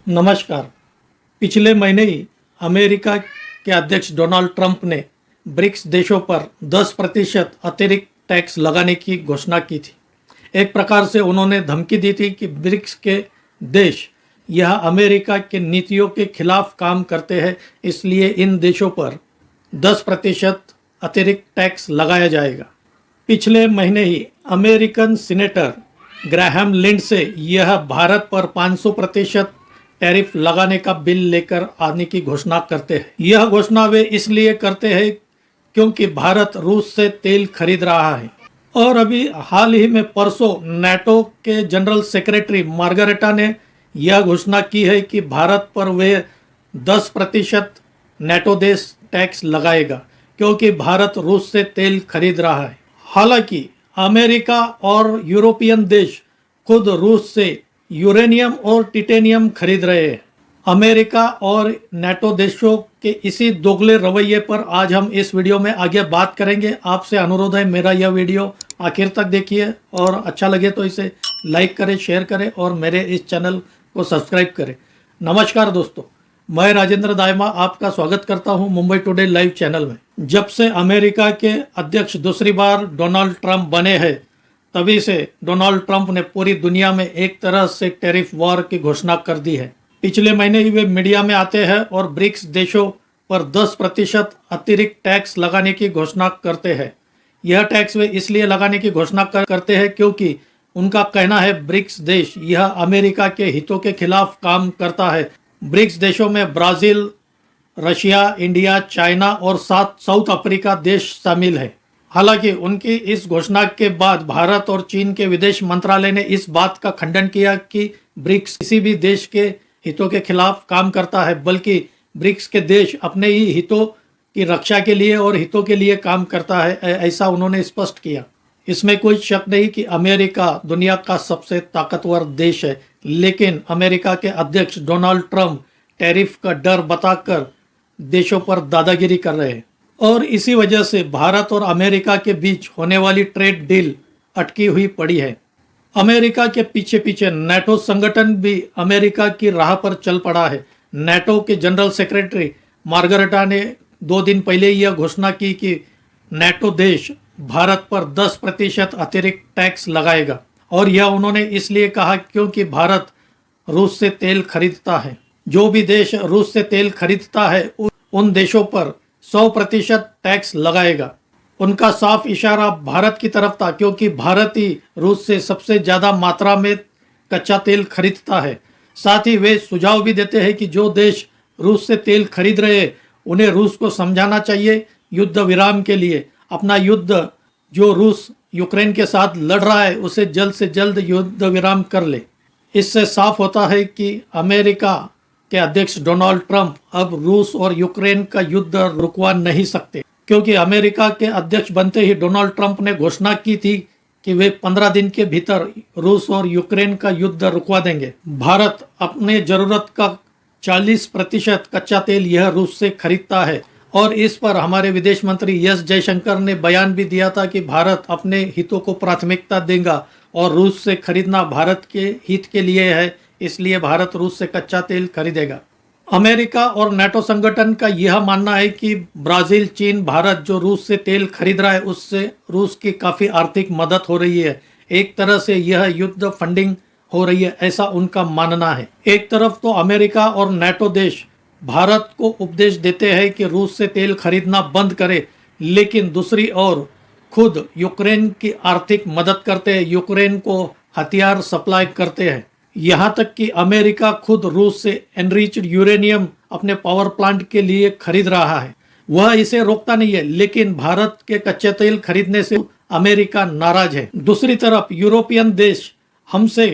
नमस्कार। पिछले महीने ही अमेरिका के अध्यक्ष डोनाल्ड ट्रंप ने ब्रिक्स देशों पर 10% अतिरिक्त टैक्स लगाने की घोषणा की थी। एक प्रकार से उन्होंने धमकी दी थी कि ब्रिक्स के देश यह अमेरिका के नीतियों के खिलाफ काम करते हैं, इसलिए इन देशों पर 10% अतिरिक्त टैक्स लगाया जाएगा। पिछले महीने ही अमेरिकन सीनेटर ग्राहम लिंडसे यह भारत पर 500% टैरिफ लगाने का बिल लेकर आने की घोषणा करते हैं। यह घोषणा वे इसलिए करते हैं क्योंकि भारत रूस से तेल खरीद रहा है और अभी हाल ही में परसों नाटो के जनरल सेक्रेटरी मार्गरेटा ने यह घोषणा की है कि भारत पर वे 10% नाटो देश टैक्स लगाएगा क्योंकि भारत रूस से तेल खरीद रहा है। हालांकि अमेरिका और यूरोपियन देश खुद रूस से यूरेनियम और टिटेनियम खरीद रहे हैं। अमेरिका और नाटो देशों के इसी दोगले रवैये पर आज हम इस वीडियो में आगे बात करेंगे। आपसे अनुरोध है मेरा यह वीडियो आखिर तक देखिए और अच्छा लगे तो इसे लाइक करें, शेयर करें और मेरे इस चैनल को सब्सक्राइब करें। नमस्कार दोस्तों, मैं राजेंद्र दायमा आपका स्वागत करता हूं मुंबई टुडे लाइव चैनल में। जब से अमेरिका के अध्यक्ष दूसरी बार डोनाल्ड ट्रंप बने हैं तभी से डोनाल्ड ट्रंप ने पूरी दुनिया में एक तरह से टैरिफ वॉर की घोषणा कर दी है। पिछले महीने ही वे मीडिया में आते हैं और ब्रिक्स देशों पर 10% अतिरिक्त टैक्स लगाने की घोषणा करते हैं। यह टैक्स वे इसलिए लगाने की घोषणा करते हैं क्योंकि उनका कहना है ब्रिक्स देश यह अमेरिका के हितों के खिलाफ काम करता है। ब्रिक्स देशों में ब्राज़ील, रशिया, इंडिया, चाइना और 7 साउथ अफ्रीका देश शामिल है। हालांकि उनकी इस घोषणा के बाद भारत और चीन के विदेश मंत्रालय ने इस बात का खंडन किया कि ब्रिक्स किसी भी देश के हितों के खिलाफ काम करता है, बल्कि ब्रिक्स के देश अपने ही हितों की रक्षा के लिए और हितों के लिए काम करता है, ऐसा उन्होंने स्पष्ट किया। इसमें कोई शक नहीं कि अमेरिका दुनिया का सबसे ताकतवर देश है, लेकिन अमेरिका के अध्यक्ष डोनाल्ड ट्रंप टैरिफ का डर बताकर देशों पर दादागिरी कर रहे हैं और इसी वजह से भारत और अमेरिका के बीच होने वाली ट्रेड डील अटकी हुई पड़ी है। अमेरिका के पीछे पीछे नाटो संगठन भी अमेरिका की राह पर चल पड़ा है। नाटो के जनरल सेक्रेटरी मार्गरेटा ने 2 दिन पहले यह घोषणा की कि नाटो देश भारत पर 10% अतिरिक्त टैक्स लगाएगा और यह उन्होंने इसलिए कहा क्योंकि भारत रूस से तेल खरीदता है। जो भी देश रूस से तेल खरीदता है उन देशों पर 100% टैक्स लगाएगा। उनका साफ इशारा भारत की तरफ था क्योंकि भारत ही रूस से सबसे ज़्यादा मात्रा में कच्चा तेल खरीदता है। साथ ही वे सुझाव भी देते हैं कि जो देश रूस से तेल खरीद रहे हैं उन्हें रूस को समझाना चाहिए युद्ध विराम के लिए अपना युद्ध जो रूस यूक्रेन के साथ लड़ रहा है उसे जल्द से जल्द युद्ध विराम कर ले। इससे साफ होता है कि अमेरिका के अध्यक्ष डोनाल्ड ट्रंप अब रूस और यूक्रेन का युद्ध रुकवा नहीं सकते क्योंकि अमेरिका के अध्यक्ष बनते ही डोनाल्ड ट्रंप ने घोषणा की थी कि वे 15 दिन के भीतर रूस और यूक्रेन का युद्ध रुकवा देंगे। भारत अपने जरूरत का 40% कच्चा तेल यह रूस से खरीदता है और इस पर हमारे विदेश मंत्री एस जयशंकर ने बयान भी दिया था कि भारत अपने हितों को प्राथमिकता देगा और रूस से खरीदना भारत के हित के लिए है, इसलिए भारत रूस से कच्चा तेल खरीदेगा। अमेरिका और नाटो संगठन का यह मानना है कि ब्राज़ील, चीन, भारत जो रूस से तेल खरीद रहा है उससे रूस की काफ़ी आर्थिक मदद हो रही है। एक तरह से यह युद्ध फंडिंग हो रही है, ऐसा उनका मानना है। एक तरफ तो अमेरिका और नाटो देश भारत को उपदेश देते हैं कि रूस से तेल खरीदना बंद करे, लेकिन दूसरी ओर खुद यूक्रेन की आर्थिक मदद करते हैं, यूक्रेन को हथियार सप्लाई करते हैं। यहाँ तक कि अमेरिका खुद रूस से एनरिच्ड यूरेनियम अपने पावर प्लांट के लिए खरीद रहा है। वह इसे रोकता नहीं है, लेकिन भारत के कच्चे तेल खरीदने से अमेरिका नाराज है। दूसरी तरफ यूरोपियन देश हमसे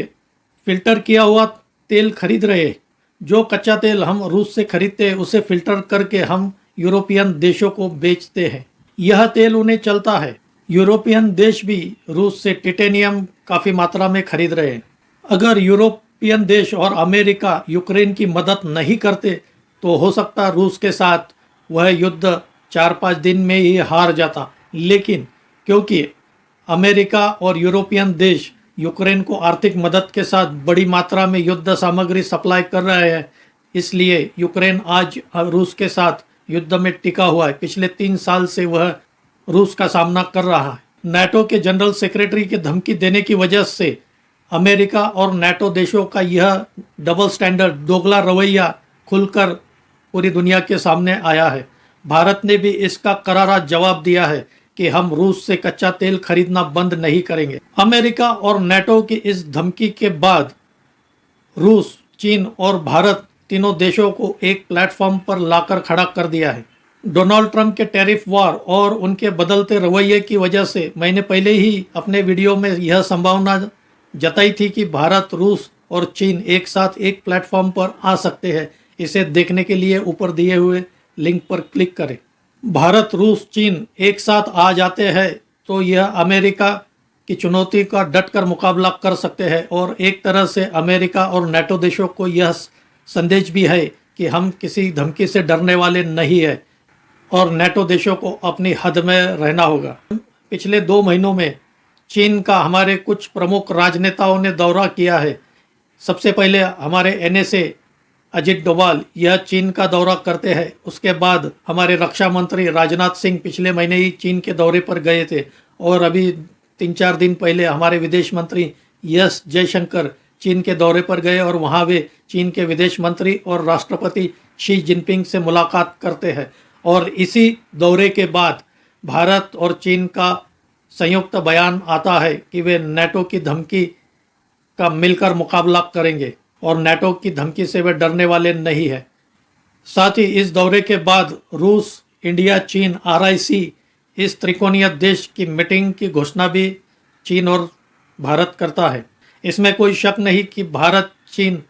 फिल्टर किया हुआ तेल खरीद रहे हैं। जो कच्चा तेल हम रूस से खरीदते हैं उसे फिल्टर करके हम यूरोपियन देशों को बेचते हैं। यह तेल उन्हें चलता है। यूरोपियन देश भी रूस से टिटेनियम काफ़ी मात्रा में खरीद रहे हैं। अगर यूरोपियन देश और अमेरिका यूक्रेन की मदद नहीं करते तो हो सकता रूस के साथ वह युद्ध 4-5 दिन में ही हार जाता, लेकिन क्योंकि अमेरिका और यूरोपियन देश यूक्रेन को आर्थिक मदद के साथ बड़ी मात्रा में युद्ध सामग्री सप्लाई कर रहे हैं। इसलिए यूक्रेन आज रूस के साथ युद्ध में टिका हुआ है। पिछले 3 साल से वह रूस का सामना कर रहा है। नाटो के जनरल सेक्रेटरी की धमकी देने की वजह से अमेरिका और नाटो देशों का यह डबल स्टैंडर्ड, दोगला रवैया खुलकर पूरी दुनिया के सामने आया है। भारत ने भी इसका करारा जवाब दिया है कि हम रूस से कच्चा तेल खरीदना बंद नहीं करेंगे। अमेरिका और नाटो की इस धमकी के बाद रूस, चीन और भारत तीनों देशों को एक प्लेटफॉर्म पर लाकर खड़ा कर दिया है। डोनाल्ड ट्रंप के टैरिफ वार और उनके बदलते रवैये की वजह से मैंने पहले ही अपने वीडियो में यह संभावना जताई थी कि भारत, रूस और चीन एक साथ एक प्लेटफॉर्म पर आ सकते हैं। इसे देखने के लिए ऊपर दिए हुए लिंक पर क्लिक करें। भारत, रूस, चीन एक साथ आ जाते हैं तो यह अमेरिका की चुनौती का डटकर मुकाबला कर सकते हैं और एक तरह से अमेरिका और नाटो देशों को यह संदेश भी है कि हम किसी धमकी से डरने वाले नहीं है और नाटो देशों को अपनी हद में रहना होगा। पिछले 2 महीनों में चीन का हमारे कुछ प्रमुख राजनेताओं ने दौरा किया है। सबसे पहले हमारे NSA अजित डोभाल यह चीन का दौरा करते हैं। उसके बाद हमारे रक्षा मंत्री राजनाथ सिंह पिछले महीने ही चीन के दौरे पर गए थे और अभी 3-4 दिन पहले हमारे विदेश मंत्री एस जयशंकर चीन के दौरे पर गए और वहाँ वे चीन के विदेश मंत्री और राष्ट्रपति शी जिनपिंग से मुलाकात करते हैं। और इसी दौरे के बाद भारत और चीन का संयुक्त बयान आता है कि वे नाटो की धमकी का मिलकर मुकाबला करेंगे और नाटो की धमकी से वे डरने वाले नहीं है। साथ ही इस दौरे के बाद रूस, इंडिया, चीन, RIC इस त्रिकोणीय देश की मीटिंग की घोषणा भी चीन और भारत करता है। इसमें कोई शक नहीं कि भारत, चीन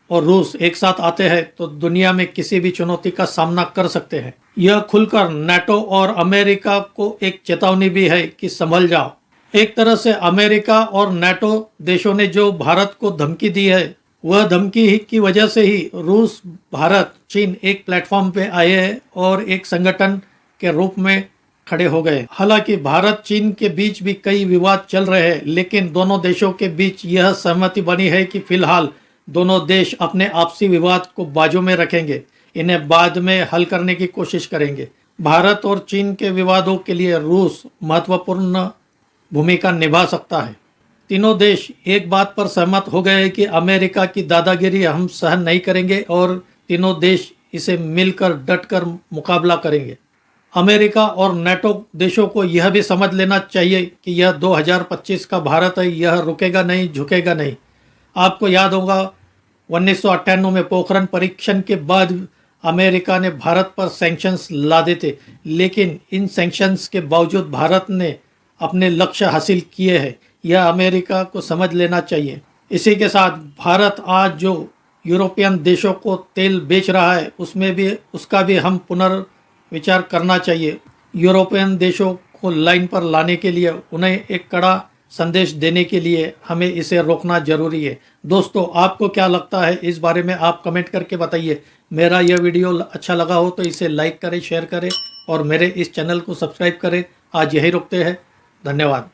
और रूस एक साथ आते हैं तो दुनिया में किसी भी चुनौती का सामना कर सकते हैं। यह खुलकर नाटो और अमेरिका को एक चेतावनी भी है कि संभल जाओ। एक तरह से अमेरिका और नाटो देशों ने जो भारत को धमकी दी है, वह धमकी की वजह से ही रूस, भारत, चीन एक प्लेटफॉर्म पे आए हैं और एक संगठन के रूप में खड़े हो गए। हालांकि भारत, चीन के बीच भी कई विवाद चल रहे हैं, लेकिन दोनों देशों के बीच यह सहमति बनी है कि फिलहाल दोनों देश अपने आपसी विवाद को बाजू में रखेंगे, इन्हें बाद में हल करने की कोशिश करेंगे। भारत और चीन के विवादों के लिए रूस महत्वपूर्ण भूमिका निभा सकता है। तीनों देश एक बात पर सहमत हो गए हैं कि अमेरिका की दादागिरी हम सहन नहीं करेंगे और तीनों देश इसे मिलकर डटकर मुकाबला करेंगे। अमेरिका और नाटो देशों को यह भी समझ लेना चाहिए कि यह 2025 का भारत है, यह रुकेगा नहीं, झुकेगा नहीं। आपको याद होगा 1998 में पोखरण परीक्षण के बाद अमेरिका ने भारत पर सैंक्शंस लादे थे, लेकिन इन सैंक्शंस के बावजूद भारत ने अपने लक्ष्य हासिल किए हैं। यह अमेरिका को समझ लेना चाहिए। इसी के साथ भारत आज जो यूरोपियन देशों को तेल बेच रहा है, उसका भी हम पुनर्विचार करना चाहिए। यूरोपियन देशों को लाइन पर लाने के लिए, उन्हें एक कड़ा संदेश देने के लिए हमें इसे रोकना जरूरी है। दोस्तों, आपको क्या लगता है इस बारे में आप कमेंट करके बताइए। मेरा यह वीडियो अच्छा लगा हो तो इसे लाइक करें, शेयर करें और मेरे इस चैनल को सब्सक्राइब करें। आज यही रुकते हैं। धन्यवाद।